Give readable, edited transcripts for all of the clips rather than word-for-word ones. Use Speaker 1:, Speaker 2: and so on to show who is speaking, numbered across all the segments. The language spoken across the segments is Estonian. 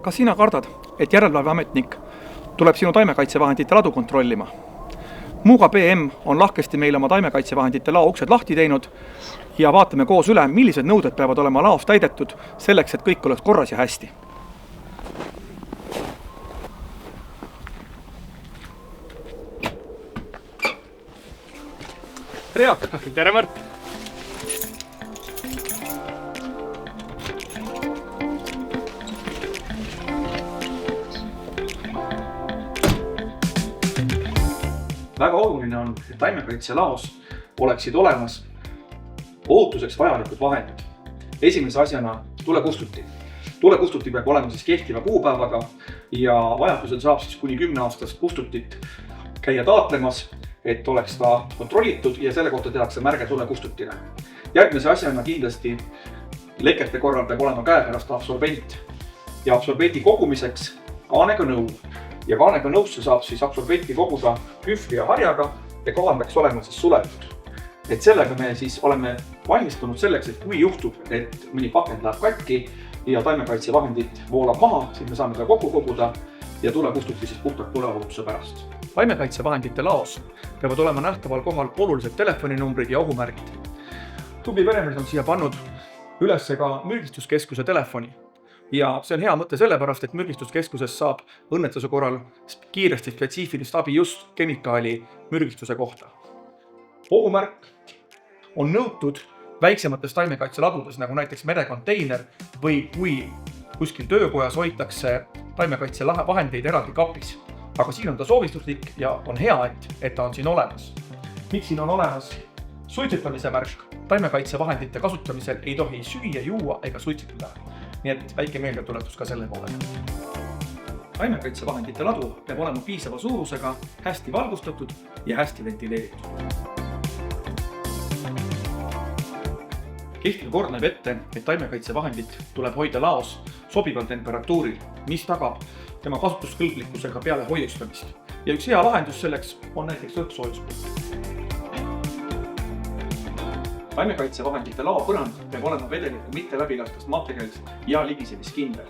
Speaker 1: Kas sina kardad, et järelevalveametnik tuleb sinu taimekaitsevahendite ladu kontrollima? Muuga PM on lahkesti meile oma taimekaitsevahendite lao uksed lahti teinud ja vaatame koos üle, millised nõuded peavad olema laos täidetud selleks, et kõik oleks korras ja hästi. tere, Jaak!
Speaker 2: Tere, Mart!
Speaker 1: Väga oluline on, et taimekaitselaos oleksid olemas ohutuseks vajalikud vahendid. Esimese asjana tulekustuti. Tulekustuti peab olema siis kehtiva kuupäevaga ja vajadusel saab siis kuni 10-aastast kustutit käia taatlemas, et oleks ta kontrollitud ja selle kohta tehakse märge tulekustutile. Järgmise asjana kindlasti lekete korral peab olema käepärast absorbent ja absorbendi kogumiseks kaanega nõu. Ja kaanega nõusse saab siis absorbenti koguda kühvli ja harjaga ja kaan peaks olema siis suletud. Et sellega me siis oleme valmistunud selleks, et kui juhtub, et mõni pakend läheb katki ja taimekaitsevahendid voolab maha, siis me saame ta kokku koguda ja tulekustuti siis puhtalt tuleohutuse pärast. Taimekaitsevahendite laos peavad olema nähtaval kohal olulised telefoninumbrid ja ohumärgid. Tubli peremees on siia pannud üles ka mürgistuskeskuse telefoni. Ja see on hea mõte sellepärast, et mürgistuskeskuses saab õnnetuse korral kiiresti spetsiifilist abi just kemikaali mürgistuse kohta. Ohumärk on nõutud väiksemates taimekaitseladudes, nagu näiteks merekonteiner või kui kuskil töökojas hoitakse taimekaitsevahendeid eraldi kapis. Aga siin on ta soovistuslik ja on hea, et ta on siin olemas. Miks siin on olemas suitsetamise märk? Taimekaitsevahendite kasutamisel ei tohi süüa, juua ega suitsetada. Nii et väike meeldetuletus ka selle poole. Taimekaitsevahendite ladu peab olema piisava suurusega, hästi valgustatud ja hästi ventileeritud. Kehtiv kord näeb ette, et taimekaitsevahendit tuleb hoida laos sobival temperatuuril, mis tagab tema kasutuskõlblikkusega peale hoiustamist. Ja üks hea lahendus selleks on näiteks õhksoojuspump. Taimekaitsevahendite lao põrand peab olema vedeliku mitte läbilaskast materjalist ja ligisemiskindel.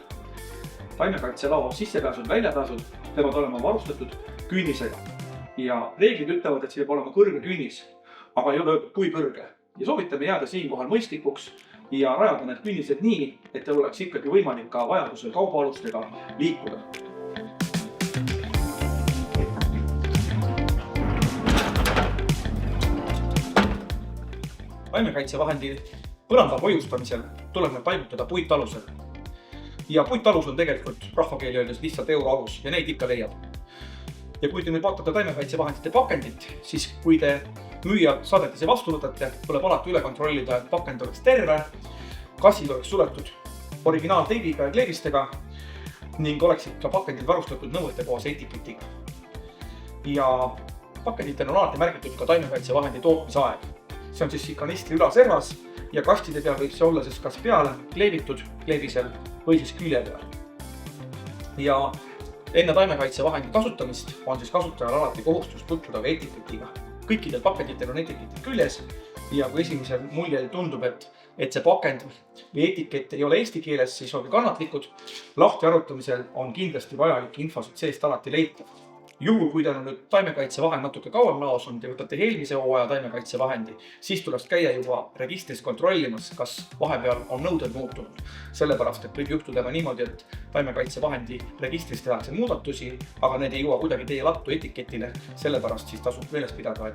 Speaker 1: Taimekaitselao sissepääsud väljapääsud peavad olema varustatud küünisega. Ja reeglid ütlevad, et see peab olema kõrge küünis, aga ei ole öeldud kui kõrge. Ja soovitame jääda siinkohal mõistlikuks ja rajada need küünised nii, et teil oleks ikkagi võimalik ka vajadusel kaubaalustega liikuda. Taimekaitsevahendi põranda hoiustamisel tuleb need paigutada puitalusel. Ja puitalus on tegelikult rahvakeeli öeldes lihtsalt euroalus ja neid ikka leiab. Ja kui te nüüd vaatate taimekaitsevahendite pakendit, siis kui te müüjad saadetise vastu võtate, tuleb alati üle kontrollida, et pakend oleks terve, kassid oleks suletud originaalteibiga ja kleebistega ning oleksid ka pakendid varustatud nõuetekohase etiketiga. Ja pakenditel on alati märgitud ka taimekaitsevahendi tootmisaeg. See on siis kanistri ülaservas ja kastide peal võib see olla siis kas peale kleebitud kleebisel või siis külje peal. Ja enne taimekaitsevahendi kasutamist on siis kasutajal alati kohustus tutvuda ka etiketiga. Kõikidel pakenditel on etiketid küljes ja kui esimesel muljel tundub, et see pakend või etikett ei ole eesti keeles, siis olge kannatlikud. Lahti arutamisel on kindlasti vajalik info seest alati leitav. Juhul, kui teil on nüüd taimekaitsevahend natuke kauem laos on, te võtate eelmise hooaja taimekaitsevahendi, siis tuleks käia juba registris kontrollimas, kas vahepeal on nõuded muutunud. Sellepärast, et võib juhtuda ka niimoodi, et taimekaitsevahendi registris tehakse muudatusi, aga need ei jõua kuidagi teie lattu etiketile. Sellepärast siis tasub meeles pidada,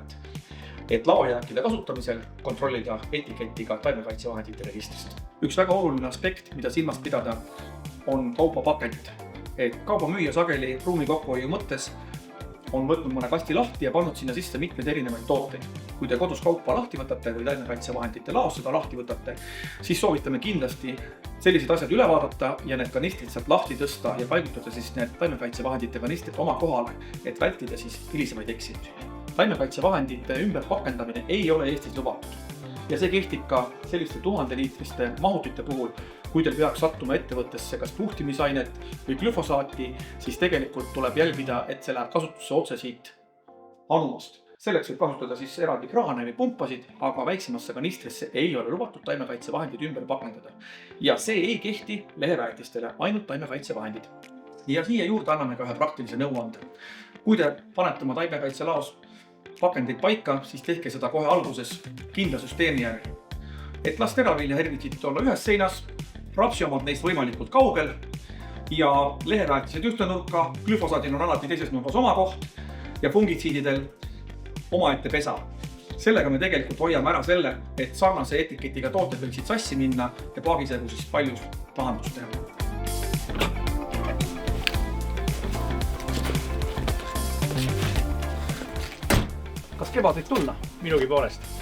Speaker 1: et laojääkide kasutamisel kontrollida etiketiga taimekaitsevahendite registrist. Üks väga oluline aspekt, mida silmast pidada, on kaupapakendid. Et kaubamüüja sageli ruumi kokkuhoiu mõttes on võtnud mõne kasti lahti ja pannud sinna sisse mitmeid erinevaid tooteid. Kui te kodus kaupa lahti võtate või taimekaitsevahendite laos seda lahti võtate, siis soovitame kindlasti sellised asjad üle vaadata ja need kanistrid sealt lahti tõsta ja paigutada siis need taimekaitsevahendite kanistrid oma kohale, et vältida siis hilisemaid eksimusi. Taimekaitsevahendite ümberpakendamine ei ole Eestis lubatud. Ja see kehtib ka selliste 1000-liitriste mahutite puhul. Kui teil peaks sattuma ettevõttesse kas puhtimisainet või glüfosaati, siis tegelikult tuleb jälgida, et see läheb kasutusse otse siit anumast. Selleks võib kasutada siis eraldi kraane või pumpasid, aga väiksemasse kanistrisse ei ole lubatud taimekaitsevahendid ümber pakendada. Ja see ei kehti leheväetistele, ainult taimekaitsevahendid. Ja siia juurde anname ka ühe praktilise nõuande. Kui te panete oma taimekaitselaos pakendeid paika, siis tehke seda kohe alguses kindla süsteemi järgi. Et las teravilja herbitsiidid olla ühes seinas, rapsiomad neist võimalikult kaugel ja leheväetised ühte nurka, glüfosaadil on alati teises nurgas oma koht ja fungitsiididel omaette pesa. Sellega me tegelikult hoiame ära selle, et sarnase etiketiga tooted võiksid sassi minna ja paagisegu siis palju pahandust teha. Kas kevad võib tulla?
Speaker 2: Minugi poolest.